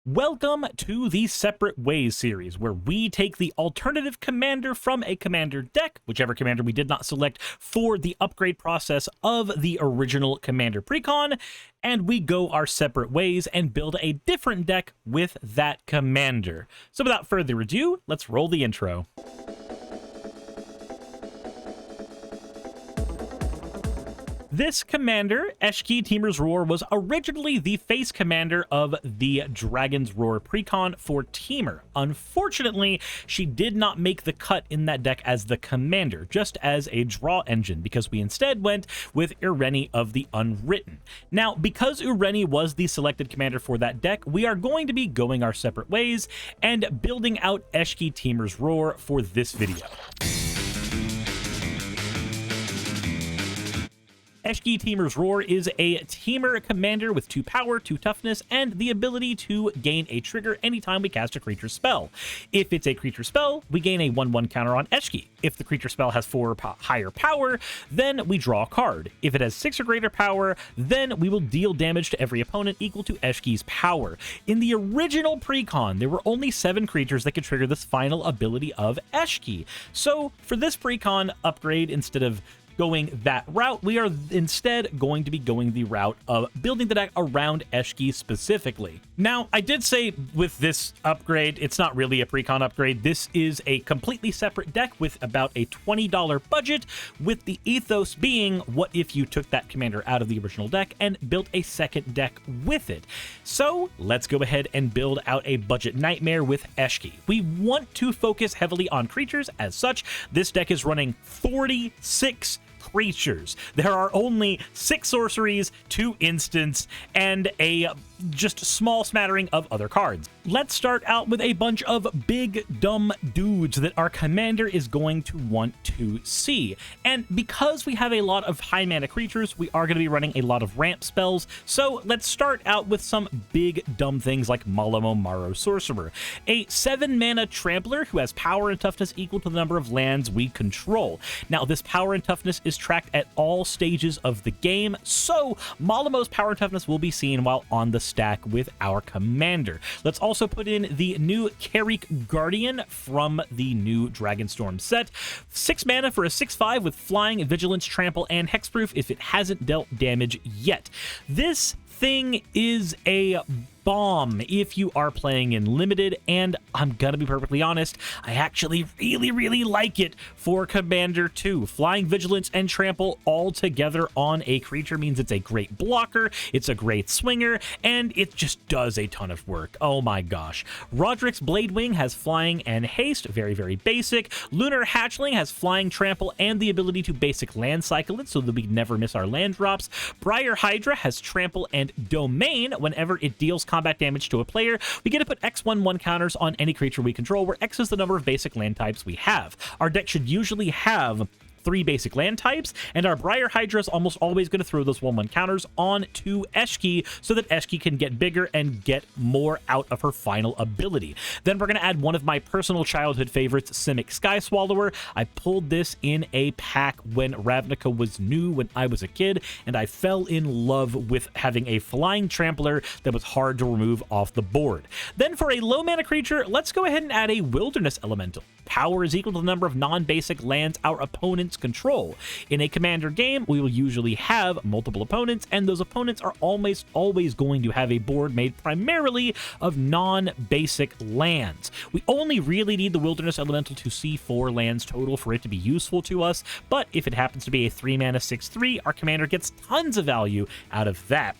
Welcome to the Separate Ways series, where we take the alternative commander from a commander deck, whichever commander we did not select for the upgrade process of the original commander precon, and we go our separate ways and build a different deck with that commander. So without further ado, let's roll the intro. This commander, Eshki Teemer's Roar, was originally the face commander of the Dragon's Roar precon for Teemer. Unfortunately, she did not make the cut in that deck as the commander, just as a draw engine, because we instead went with Ireni of the Unwritten. Now, because Ireni was the selected commander for that deck, we are going to be going our separate ways and building out Eshki Teemer's Roar for this video. Eshki Teemer's Roar is a Teemer commander with 2 power, 2 toughness, and the ability to gain a trigger anytime we cast a creature spell. If it's a creature spell, we gain a 1/1 counter on Eshki. If the creature spell has 4 higher power, then we draw a card. If it has 6 or greater power, then we will deal damage to every opponent equal to Eshki's power. In the original precon, there were only 7 creatures that could trigger this final ability of Eshki. So for this precon upgrade, instead of going that route, we are instead going to be going the route of building the deck around Eshki specifically. Now, I did say with this upgrade, it's not really a precon upgrade. This is a completely separate deck with about a $20 budget, with the ethos being, what if you took that commander out of the original deck and built a second deck with it? So let's go ahead and build out a budget nightmare with Eshki. We want to focus heavily on creatures. As such, this deck is running 46 creatures. There are only 6 sorceries, 2 instants, and a just small smattering of other cards. Let's start out with a bunch of big dumb dudes that our commander is going to want to see. And because we have a lot of high mana creatures, we are going to be running a lot of ramp spells. So let's start out with some big dumb things like Malamo Maro Sorcerer, a 7 mana trampler who has power and toughness equal to the number of lands we control. Now, this power and toughness is tracked at all stages of the game, so Malamo's power and toughness will be seen while on the stack with our commander. Let's also put in the new Carrick Guardian from the new Dragonstorm set. 6 mana for a 6/5 with flying, vigilance, trample, and hexproof if it hasn't dealt damage yet. This thing is a bomb if you are playing in limited, and I'm gonna be perfectly honest, I actually really like it for Commander 2. Flying, vigilance, and trample all together on a creature means it's a great blocker, it's a great swinger, and it just does a ton of work. Oh my gosh. Roderick's Bladewing has flying and haste, very basic. Lunar Hatchling has flying, trample, and the ability to basic land cycle it so that we never miss our land drops. Briar Hydra has trample and domain. Whenever it deals combat damage to a player, we get to put X/1/1 counters on any creature we control, where X is the number of basic land types we have. Our deck should usually have 3 basic land types, and our Briar Hydra is almost always going to throw those 1/1 counters on to Eshki so that Eshki can get bigger and get more out of her final ability. Then we're going to add one of my personal childhood favorites, Simic Sky Swallower. I pulled this in a pack when Ravnica was new when I was a kid, and I fell in love with having a flying trampler that was hard to remove off the board. Then for a low mana creature, let's go ahead and add a Wilderness Elemental. Power is equal to the number of non-basic lands our opponents control. In a commander game, we will usually have multiple opponents, and those opponents are almost always going to have a board made primarily of non-basic lands. We only really need the Wilderness Elemental to see 4 lands total for it to be useful to us, but if it happens to be a 3 mana 6/3, our commander gets tons of value out of that.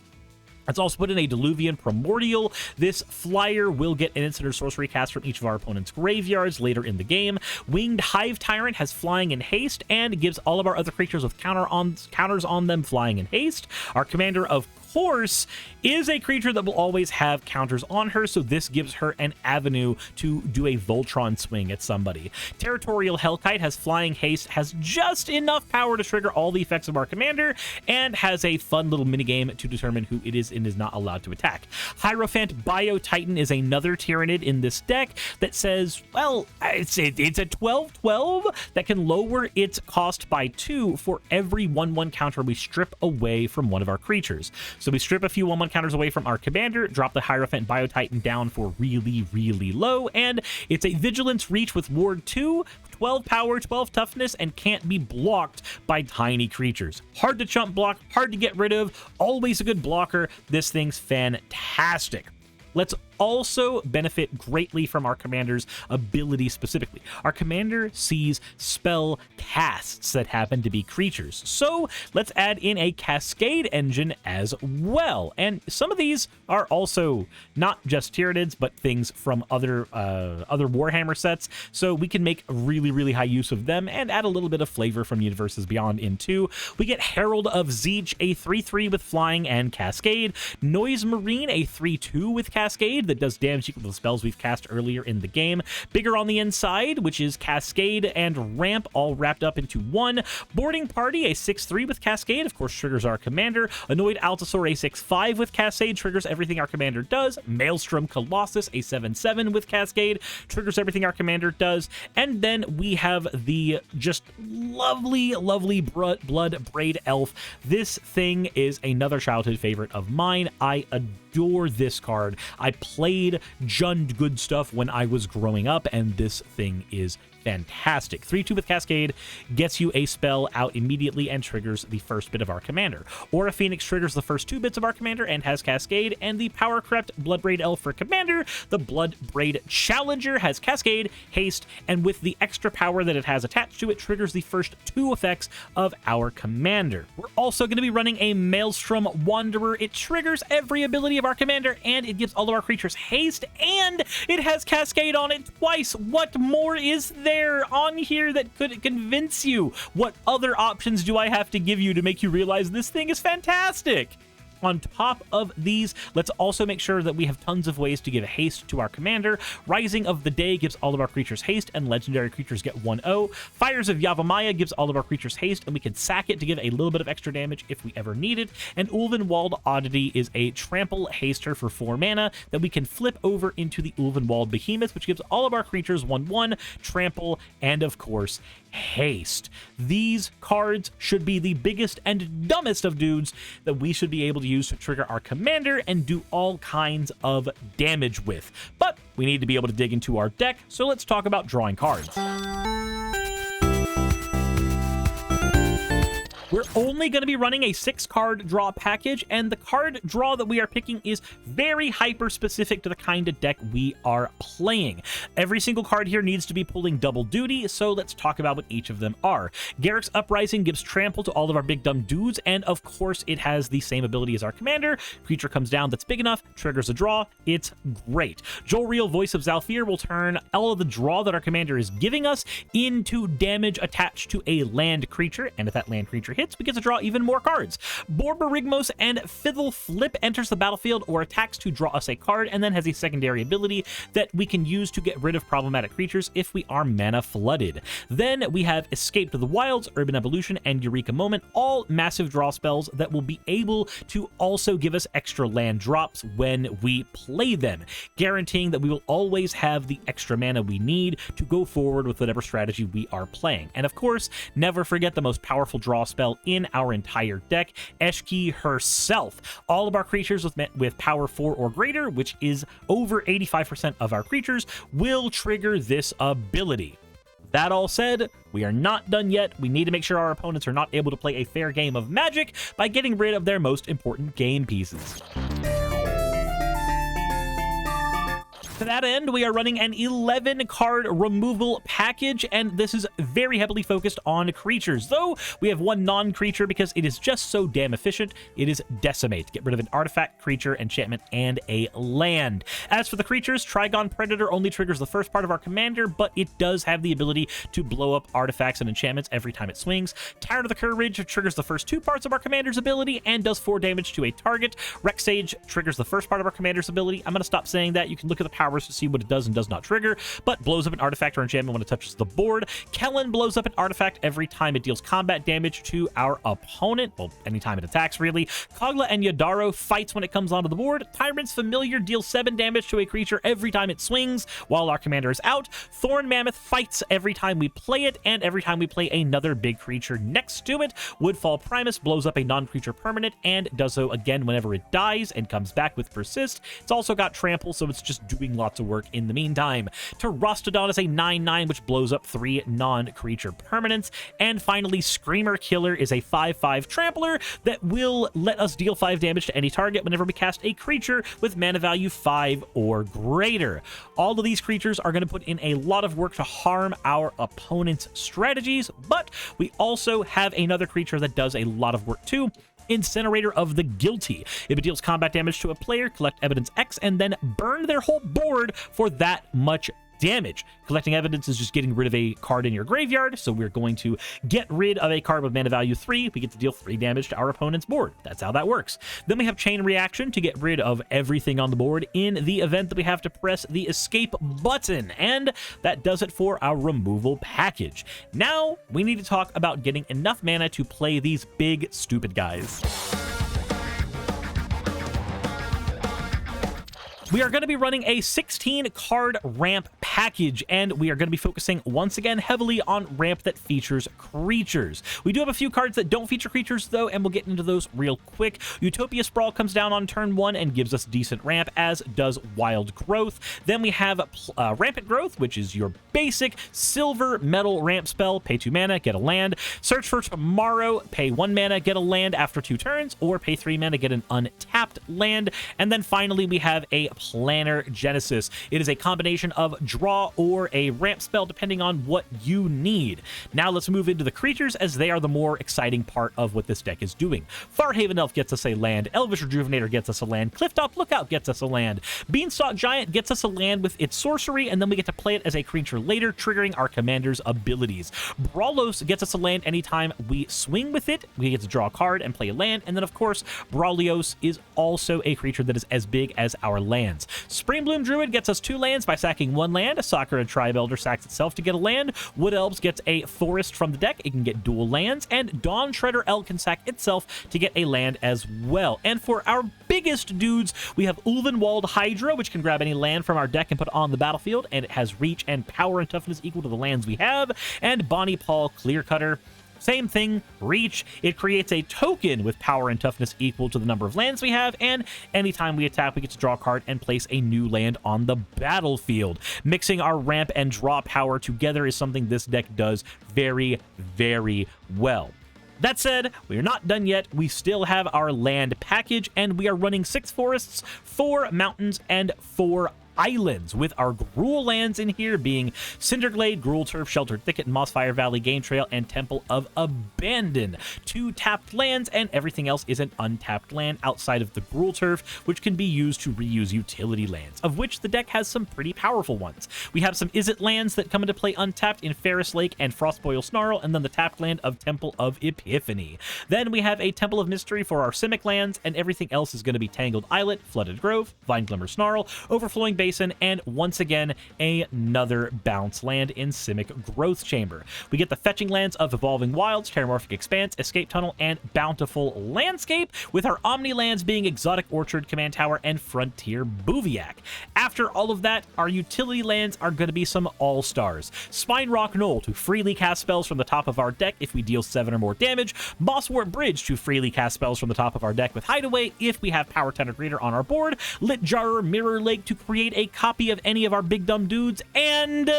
Let's also put in a Diluvian Primordial. This flyer will get an instant or sorcery cast from each of our opponent's graveyards later in the game. Winged Hive Tyrant has flying and haste and gives all of our other creatures with counters on them flying and haste. Our commander, of course, is a creature that will always have counters on her, so this gives her an avenue to do a Voltron swing at somebody. Territorial Hellkite has flying haste, has just enough power to trigger all the effects of our commander, and has a fun little minigame to determine who it is and is not allowed to attack. Hierophant Bio Titan is another Tyrannid in this deck that says, well, it's a 12/12 that can lower its cost by 2 for every 1/1 counter we strip away from one of our creatures. So we strip a few 1/1 counters away from our commander, drop the Hierophant Biotitan down for really, really low, and it's a Vigilance Reach with Ward 2, 12 power, 12 toughness, and can't be blocked by tiny creatures. Hard to chump block, hard to get rid of, always a good blocker. This thing's fantastic. Let's also benefit greatly from our commander's ability specifically. Our commander sees spell casts that happen to be creatures, so let's add in a cascade engine as well. And some of these are also not just Tyranids, but things from other Warhammer sets, so we can make really, really high use of them and add a little bit of flavor from Universes Beyond into. We get Herald of Tzeentch, a 3/3 with flying and cascade. Noise Marine, a 3/2 with cascade that does damage equal to the spells we've cast earlier in the game. Bigger on the inside, which is cascade and ramp all wrapped up into one. Boarding Party, a 6/3 with cascade, of course triggers our commander. Annoyed Allosaur, a 6/5 with cascade, triggers everything our commander does. Maelstrom Colossus, a 7/7 with cascade, triggers everything our commander does. And then we have the just lovely, lovely Blood Braid Elf. This thing is another childhood favorite of mine. I adore this card. I played Jund Good Stuff when I was growing up, and this thing is fantastic. 3/2 with cascade gets you a spell out immediately and triggers the first bit of our commander. Aura Phoenix triggers the first 2 bits of our commander and has cascade, and the Power Crept Bloodbraid Elf for commander. The Bloodbraid Challenger has cascade, haste, and with the extra power that it has attached to it, triggers the first 2 effects of our commander. We're also going to be running a Maelstrom Wanderer. It triggers every ability of our commander, and it gives all of our creatures haste, and it has cascade on it twice. What more is there on here that could convince you? What other options do I have to give you to make you realize this thing is fantastic? On top of these, let's also make sure that we have tons of ways to give haste to our commander. Rising of the Day gives all of our creatures haste, and legendary creatures get 1/0. Fires of Yavimaya gives all of our creatures haste, and we can sack it to give a little bit of extra damage if we ever need it. And Ulvenwald Oddity is a trample haster for 4 mana that we can flip over into the Ulvenwald Behemoth, which gives all of our creatures 1/1, trample, and of course, haste. These cards should be the biggest and dumbest of dudes that we should be able to use to trigger our commander and do all kinds of damage with. But we need to be able to dig into our deck, so let's talk about drawing cards. We're only going to be running a 6-card draw package, and the card draw that we are picking is very hyper-specific to the kind of deck we are playing. Every single card here needs to be pulling double duty, so let's talk about what each of them are. Garruk's Uprising gives trample to all of our big dumb dudes, and of course it has the same ability as our commander. Creature comes down that's big enough, triggers a draw. It's great. Jolreel, Voice of Zhalfir, will turn all of the draw that our commander is giving us into damage attached to a land creature, and if that land creature hits, we get to draw even more cards. Borborygmos and Fiddle Flip enters the battlefield or attacks to draw us a card, and then has a secondary ability that we can use to get rid of problematic creatures if we are mana flooded. Then we have Escape to the Wilds, Urban Evolution, and Eureka Moment, all massive draw spells that will be able to also give us extra land drops when we play them, guaranteeing that we will always have the extra mana we need to go forward with whatever strategy we are playing. And of course, never forget the most powerful draw spell in our entire deck, Eshki herself. All of our creatures with power 4 or greater, which is over 85% of our creatures, will trigger this ability. That all said, we are not done yet. We need to make sure our opponents are not able to play a fair game of Magic by getting rid of their most important game pieces. To that end, we are running an 11-card removal package, and this is very heavily focused on creatures, though we have one non-creature because it is just so damn efficient. It is Decimate. Get rid of an artifact, creature, enchantment, and a land. As for the creatures, Trigon Predator only triggers the first part of our commander, but it does have the ability to blow up artifacts and enchantments every time it swings. Tired of the Courage triggers the first 2 parts of our commander's ability and does 4 damage to a target. Rexage triggers the first part of our commander's ability. I'm going to stop saying that. You can look at the power powers to see what it does and does not trigger, but blows up an artifact or enchantment when it touches the board. Kellen blows up an artifact every time it deals combat damage to our opponent. Well, anytime it attacks, really. Kogla and Yadaro fights when it comes onto the board. Tyrant's Familiar deals 7 damage to a creature every time it swings while our commander is out. Thorn Mammoth fights every time we play it, and every time we play another big creature next to it. Woodfall Primus blows up a non-creature permanent and does so again whenever it dies and comes back with Persist. It's also got Trample, so it's just doing lots of work in the meantime. Terastodon is a 9/9, which blows up 3 non-creature permanents. And finally, Screamer Killer is a 5/5 trampler that will let us deal 5 damage to any target whenever we cast a creature with mana value 5 or greater. All of these creatures are going to put in a lot of work to harm our opponent's strategies, but we also have another creature that does a lot of work too. Incinerator of the Guilty. If it deals combat damage to a player, collect evidence X and then burn their whole board for that much damage. Collecting evidence is just getting rid of a card in your graveyard, so we're going to get rid of a card with mana value 3. We get to deal 3 damage to our opponent's board. That's how that works. Then we have Chain Reaction to get rid of everything on the board in the event that we have to press the escape button, and that does it for our removal package. Now we need to talk about getting enough mana to play these big stupid guys. We are going to be running a 16-card ramp package, and we are going to be focusing once again heavily on ramp that features creatures. We do have a few cards that don't feature creatures, though, and we'll get into those real quick. Utopia Sprawl comes down on turn 1 and gives us decent ramp, as does Wild Growth. Then we have Rampant Growth, which is your basic silver metal ramp spell. Pay 2 mana, get a land. Search for Tomorrow, pay 1 mana, get a land after 2 turns, or pay 3 mana, get an untapped land. And then finally, we have a Planner Genesis. It is a combination of draw or a ramp spell, depending on what you need. Now let's move into the creatures, as they are the more exciting part of what this deck is doing. Farhaven Elf gets us a land. Elvish Rejuvenator gets us a land. Clifftop Lookout gets us a land. Beanstalk Giant gets us a land with its sorcery, and then we get to play it as a creature later, triggering our commander's abilities. Brawlos gets us a land anytime we swing with it. We get to draw a card and play a land, and then of course Brawlios is also a creature that is as big as our land. Springbloom Druid gets us 2 lands by sacking 1 land. Sakura Tribe Elder sacks itself to get a land. Wood Elves gets a forest from the deck. It can get dual lands. And Dawn Shredder Elk can sack itself to get a land as well. And for our biggest dudes, we have Ulvenwald Hydra, which can grab any land from our deck and put on the battlefield, and it has reach and power and toughness equal to the lands we have. And Bonnie Paul Clearcutter. Same thing, reach. It creates a token with power and toughness equal to the number of lands we have, and anytime we attack, we get to draw a card and place a new land on the battlefield. Mixing our ramp and draw power together is something this deck does very, very well. That said, we are not done yet. We still have our land package, and we are running 6 forests, 4 mountains, and 4 islands, with our Gruul lands in here being Cinderglade, Gruul Turf, Sheltered Thicket, Mossfire Valley, Game Trail, and Temple of Abandon. 2 tapped lands, and everything else is an untapped land outside of the Gruul Turf, which can be used to reuse utility lands, of which the deck has some pretty powerful ones. We have some Izzet lands that come into play untapped in Ferris Lake and Frostboil Snarl, and then the tapped land of Temple of Epiphany. Then we have a Temple of Mystery for our Simic lands, and everything else is going to be Tangled Islet, Flooded Grove, Vine Glimmer Snarl, Overflowing Basin, and once again another bounce land in Simic Growth Chamber. We get the fetching lands of Evolving Wilds, Terramorphic Expanse, Escape Tunnel, and Bountiful Landscape, with our Omni lands being Exotic Orchard, Command Tower, and Frontier Bouviac. After all of that, our utility lands are going to be some all-stars. Spine Rock Knoll to freely cast spells from the top of our deck if we deal 7 or more damage. Mosswort Bridge to freely cast spells from the top of our deck with Hideaway if we have Power 10 or greater on our board. Lit Jarrer Mirror Lake to create a copy of any of our big dumb dudes, and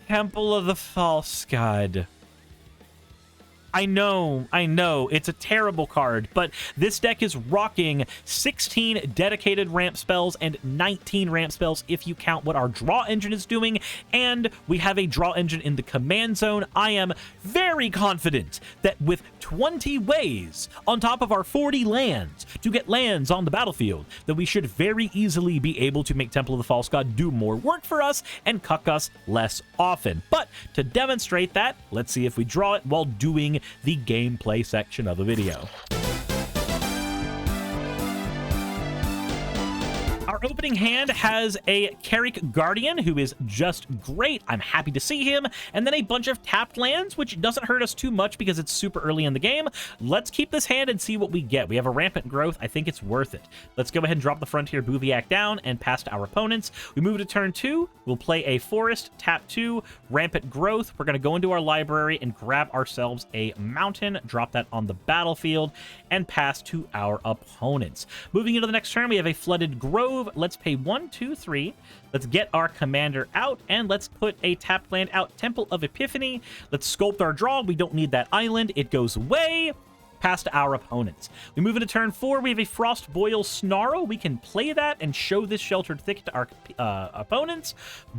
Temple of the False God. I know, it's a terrible card, but this deck is rocking 16 dedicated ramp spells and 19 ramp spells if you count what our draw engine is doing, and we have a draw engine in the command zone. I am very confident that with 20 ways on top of our 40 lands to get lands on the battlefield, that we should very easily be able to make Temple of the False God do more work for us and cuck us less often. But to demonstrate that, let's see if we draw it while doing the gameplay section of the video. Our Our opening hand has a Carrick Guardian, who is just great. I'm happy to see him. And then a bunch of tapped lands, which doesn't hurt us too much because it's super early in the game. Let's keep this hand and see what we get. We have a Rampant Growth. I think it's worth it. Let's go ahead and drop the Frontier Bouviac down and pass to our opponents. We move to turn 2. We'll play a Forest, tap 2, Rampant Growth. We're going to go into our library and grab ourselves a Mountain, drop that on the battlefield, and pass to our opponents. Moving into the next turn, we have a Flooded Grove. Let's pay 1, 2, 3. Let's get our commander out, and let's put a tapped land out, Temple of Epiphany. Let's sculpt our draw. We don't need that island. It goes away. Pass to our opponents. We move into turn 4. We have a Frost Boil Snarl. We can play that and show this Sheltered Thicket to our opponents,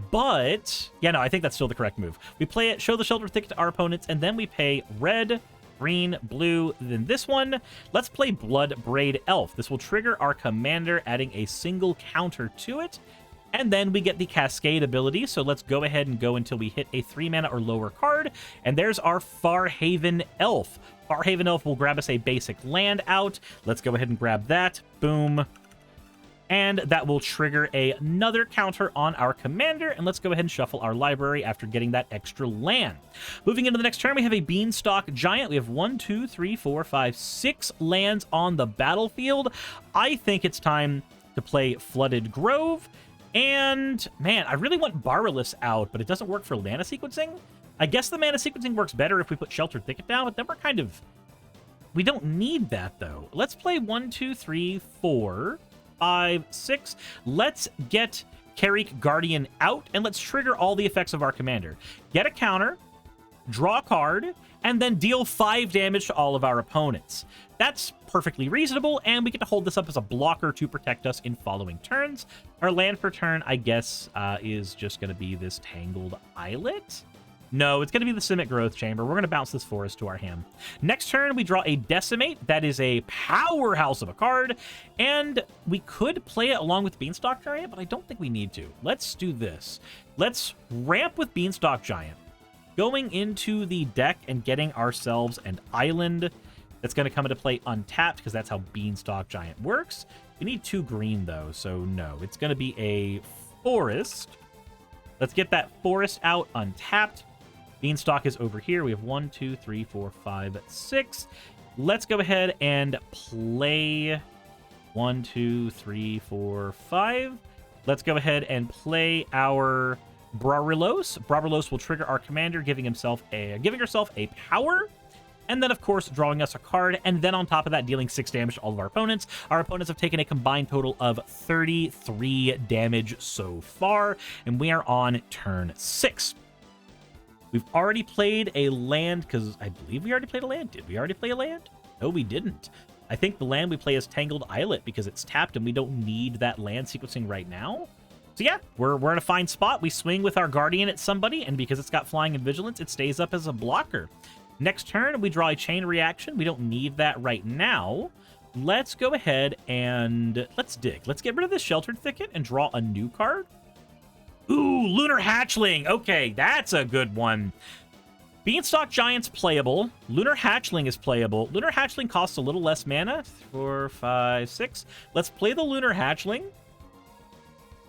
but yeah, no, I think that's still the correct move. We play it, show the Sheltered Thicket to our opponents, and then we pay red, green, blue, then this one. Let's play Bloodbraid Elf. This will trigger our commander, adding a single counter to it. And then we get the Cascade ability, so let's go ahead and go until we hit a 3 mana or lower card. And there's our Farhaven Elf. Farhaven Elf will grab us a basic land out. Let's go ahead and grab that. Boom. And that will trigger another counter on our commander. And let's go ahead and shuffle our library after getting that extra land. Moving into the next turn, we have a Beanstalk Giant. We have 1, 2, 3, 4, 5, 6 lands on the battlefield. I think it's time to play Flooded Grove. And, man, I really want Barreless out, but it doesn't work for mana sequencing. I guess the mana sequencing works better if we put Sheltered Thicket down, but then we're kind of... We don't need that, though. Let's play 1, 2, 3, 4, 5, 6. Let's get Carrick Guardian out, and let's trigger all the effects of our commander. Get a counter, draw a card, and then deal 5 damage to all of our opponents. That's perfectly reasonable, and we get to hold this up as a blocker to protect us in following turns. Our land per turn, I guess, is just going to be this Tangled Islet. No, it's going to be the Simic Growth Chamber. We're going to bounce this Forest to our hand. Next turn, we draw a Decimate. That is a powerhouse of a card, and we could play it along with Beanstalk Giant, but I don't think we need to. Let's do this. Let's ramp with Beanstalk Giant, going into the deck and getting ourselves an island that's going to come into play untapped, because that's how Beanstalk Giant works. We need 2 green, though, so no. It's going to be a Forest. Let's get that Forest out untapped. Beanstalk is over here. We have 1, 2, 3, 4, 5, 6. Let's go ahead and play 1, 2, 3, 4, 5. Let's go ahead and play our Brarelos. Brarelos will trigger our commander, giving herself a power. And then, of course, drawing us a card. And then on top of that, dealing 6 damage to all of our opponents. Our opponents have taken a combined total of 33 damage so far. And we are on turn 6. We've already played a land, because I believe we already played a land. Did we already play a land? No, we didn't. I think the land we play is Tangled Islet, because it's tapped and we don't need that land sequencing right now. So yeah, we're in a fine spot. We swing with our Guardian at somebody, and because it's got Flying and Vigilance, it stays up as a blocker. Next turn, we draw a Chain Reaction. We don't need that right now. Let's go ahead and let's dig. Let's get rid of this Sheltered Thicket and draw a new card. Ooh, Lunar Hatchling. Okay, that's a good one. Beanstalk Giant's playable. Lunar Hatchling is playable. Lunar Hatchling costs a little less mana. 4, 5, 6. Let's play the Lunar Hatchling.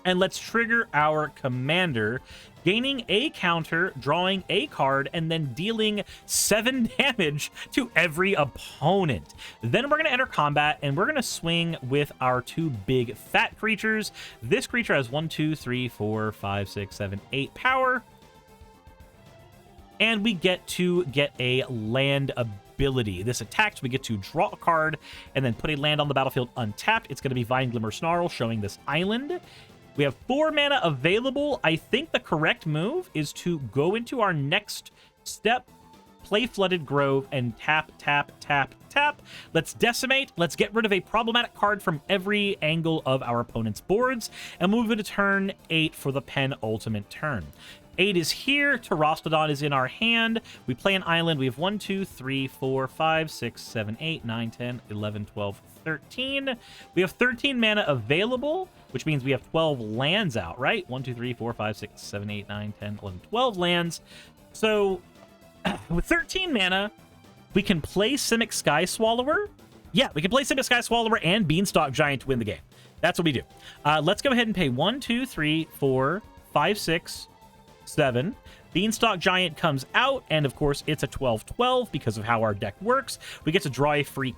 And let's trigger our commander, gaining a counter, drawing a card, and then dealing 7 damage to every opponent. Then we're going to enter combat, and we're going to swing with our 2 big fat creatures. This creature has 1, 2, 3, 4, 5, 6, 7, 8 power. And we get to get a land ability. This attacks, we get to draw a card, and then put a land on the battlefield untapped. It's going to be Vine Glimmer Snarl, showing this island. We have 4 mana available. I think the correct move is to go into our next step, play Flooded Grove, and tap, tap, tap, tap. Let's Decimate. Let's get rid of a problematic card from every angle of our opponent's boards, and move into turn 8 for the penultimate turn. 8 is here. Terastodon is in our hand. We play an island. We have 1, 2, 3, 4, 5, 6, 7, 8, 9, 10, 11, 12, 13. We have 13 mana available, which means we have 12 lands out, right? 1, 2, 3, 4, 5, 6, 7, 8, 9, 10, 11, 12 lands. So with 13 mana, we can play Simic Sky Swallower. Yeah, we can play Simic Sky Swallower and Beanstalk Giant to win the game. That's what we do. Let's go ahead and pay 1, 2, 3, 4, 5, 6, 7. Beanstalk Giant comes out, and of course it's a 12-12 because of how our deck works. We get to draw a free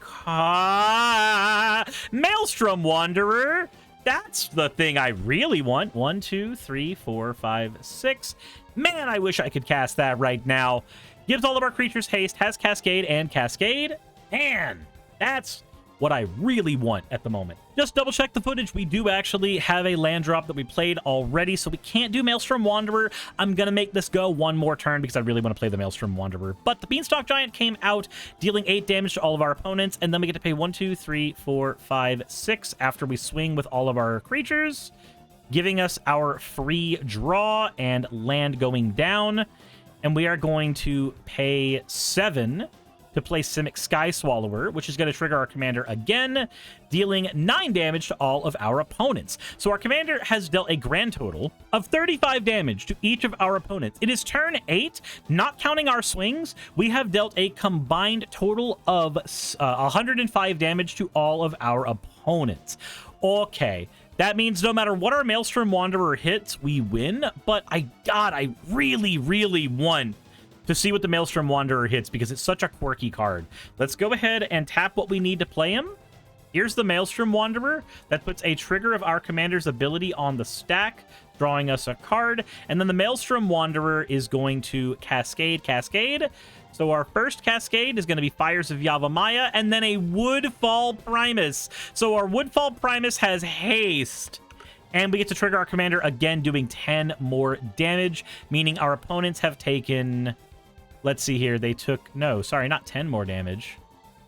Maelstrom Wanderer. That's the thing I really want. 1, 2, 3, 4, 5, 6. Man, I wish I could cast that right now. Gives all of our creatures haste, has Cascade and Cascade. Man, that's what I really want at the moment. Just double check the footage. We do actually have a land drop that we played already, so we can't do Maelstrom Wanderer. I'm going to make this go one more turn because I really want to play the Maelstrom Wanderer. But the Beanstalk Giant came out, dealing 8 damage to all of our opponents, and then we get to pay 1, 2, 3, 4, 5, 6 after we swing with all of our creatures, giving us our free draw and land going down. And we are going to pay 7 to play Simic Sky Swallower, which is going to trigger our commander again, dealing 9 damage to all of our opponents. So our commander has dealt a grand total of 35 damage to each of our opponents. It is turn 8, not counting our swings. We have dealt a combined total of 105 damage to all of our opponents. Okay. That means no matter what our Maelstrom Wanderer hits, we win. But I really, really want to see what the Maelstrom Wanderer hits because it's such a quirky card. Let's go ahead and tap what we need to play him. Here's the Maelstrom Wanderer. That puts a trigger of our commander's ability on the stack, drawing us a card. And then the Maelstrom Wanderer is going to Cascade. So our first Cascade is going to be Fires of Yavimaya, and then a Woodfall Primus. So our Woodfall Primus has haste. And we get to trigger our commander again, doing 10 more damage, meaning our opponents have taken... Let's see here. They took... No, sorry, not 10 more damage.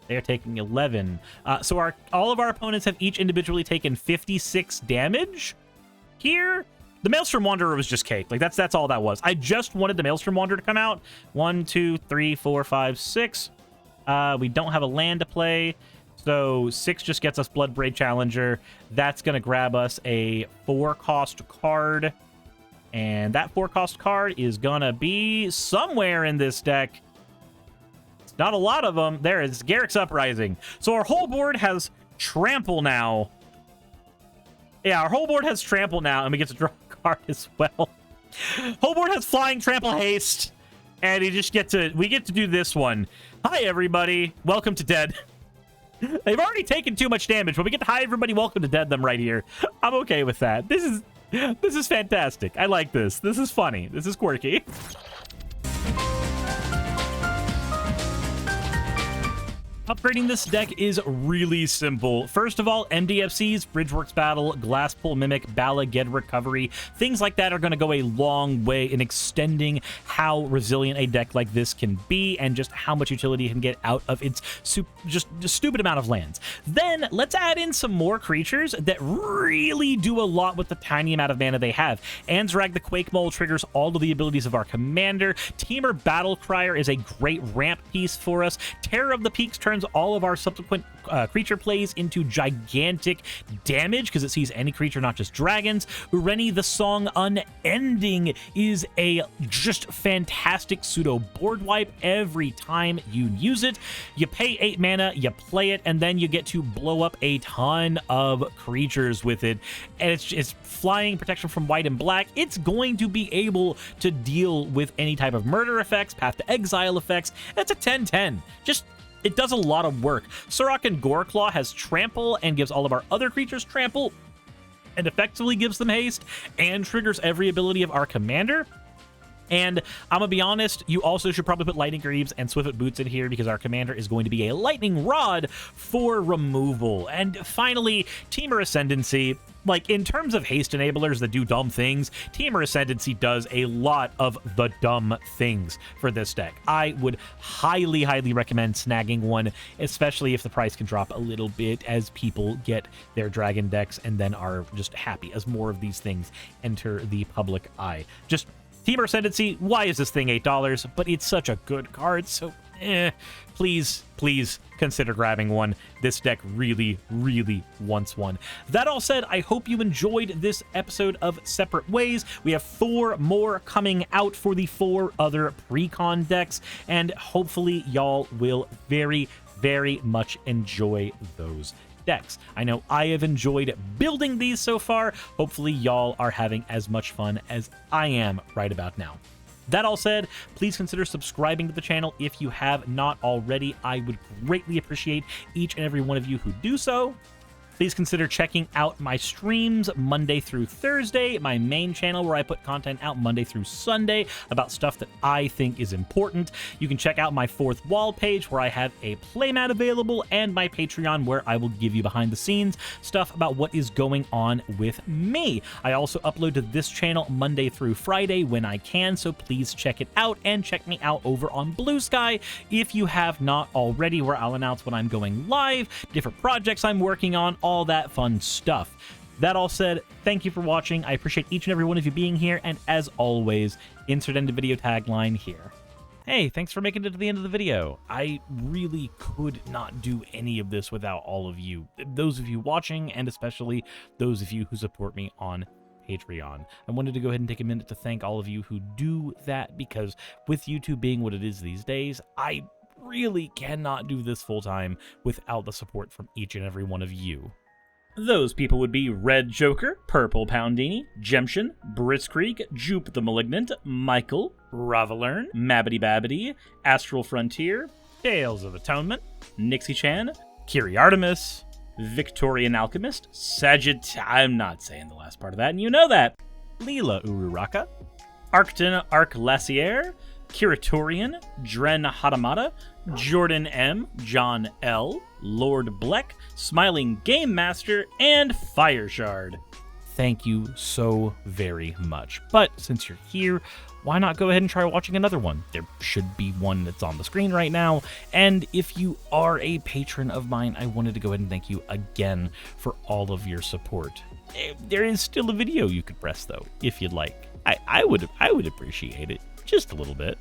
They are taking 11. So all of our opponents have each individually taken 56 damage. Here, the Maelstrom Wanderer was just cake. Like, that's all that was. I just wanted the Maelstrom Wanderer to come out. 1, 2, 3, 4, 5, 6. We don't have a land to play. So 6 just gets us Bloodbraid Challenger. That's going to grab us a 4-cost card. And that 4-cost card is going to be somewhere in this deck. It's not a lot of them. There is Garruk's Uprising. So our whole board has Trample now. Yeah, our whole board has Trample now, and we get to draw a card as well. Whole board has Flying, Trample, Haste. And we get to do this one. Hi, everybody. Welcome to Dead. They've already taken too much damage, but we get to hi everybody, welcome to Dead them right here. I'm okay with that. This is fantastic. I like this. This is funny. This is quirky. Upgrading this deck is really simple. First of all, MDFCs, Bridgeworks Battle, Glasspool Mimic, Bala, Get Recovery, things like that are going to go a long way in extending how resilient a deck like this can be and just how much utility you can get out of its just stupid amount of lands. Then let's add in some more creatures that really do a lot with the tiny amount of mana they have. Anzrag the Quake Mole triggers all of the abilities of our commander. Teamer Battle Crier is a great ramp piece for us. Terror of the Peaks turns all of our subsequent creature plays into gigantic damage because it sees any creature, not just dragons. Ureni the Song Unending is a just fantastic pseudo board wipe every time you use it. You pay 8 mana, you play it, and then you get to blow up a ton of creatures with it. And it's flying, protection from white and black. It's going to be able to deal with any type of murder effects, path to exile effects. That's a 10/10. It does a lot of work. Surrak and Goreclaw has Trample and gives all of our other creatures Trample and effectively gives them haste and triggers every ability of our commander. And I'm gonna be honest, you also should probably put Lightning Greaves and Swiftfoot Boots in here because our commander is going to be a Lightning Rod for removal. And finally, Teamer Ascendancy. Like, in terms of haste enablers that do dumb things, Teamer Ascendancy does a lot of the dumb things for this deck. I would highly, highly recommend snagging one, especially if the price can drop a little bit as people get their dragon decks and then are just happy as more of these things enter the public eye. Just Teamer Ascendancy, why is this thing $8? But it's such a good card, so please consider grabbing one. This deck really, really wants one. That all said, I hope you enjoyed this episode of Separate Ways. We have 4 more coming out for the 4 other pre-con decks, and hopefully y'all will very, very much enjoy those decks. I know I have enjoyed building these so far. Hopefully y'all are having as much fun as I am right about now. That all said, please consider subscribing to the channel if you have not already. I would greatly appreciate each and every one of you who do so. Please consider checking out my streams Monday through Thursday, my main channel where I put content out Monday through Sunday about stuff that I think is important. You can check out my fourth wall page where I have a playmat available, and my Patreon where I will give you behind the scenes stuff about what is going on with me. I also upload to this channel Monday through Friday when I can, so please check it out, and check me out over on Blue Sky if you have not already, where I'll announce when I'm going live, different projects I'm working on, all that fun stuff. That all said, thank you for watching. I appreciate each and every one of you being here, and as always, insert end of video tagline here. Hey, thanks for making it to the end of the video. I really could not do any of this without all of you. Those of you watching, and especially those of you who support me on Patreon. I wanted to go ahead and take a minute to thank all of you who do that, because with YouTube being what it is these days, I really cannot do this full time without the support from each and every one of you. Those people would be Red Joker, Purple Poundini, Jemshin, Britzkrieg, Jupe the Malignant, Michael, Ravalern, Mabbity Babbity, Astral Frontier, Tales of Atonement, Nixie Chan, Kiri Artemis, Victorian Alchemist, I'm not saying the last part of that, and you know that, Leela Ururaka, Arcton Arclacier, Kiratorian, Dren Hadamata, Jordan M, John L, Lord Bleck, Smiling Game Master, and Fireshard. Thank you so very much. But since you're here, why not go ahead and try watching another one? There should be one that's on the screen right now. And if you are a patron of mine, I wanted to go ahead and thank you again for all of your support. There is still a video you could press though, if you'd like. I would appreciate it. Just a little bit.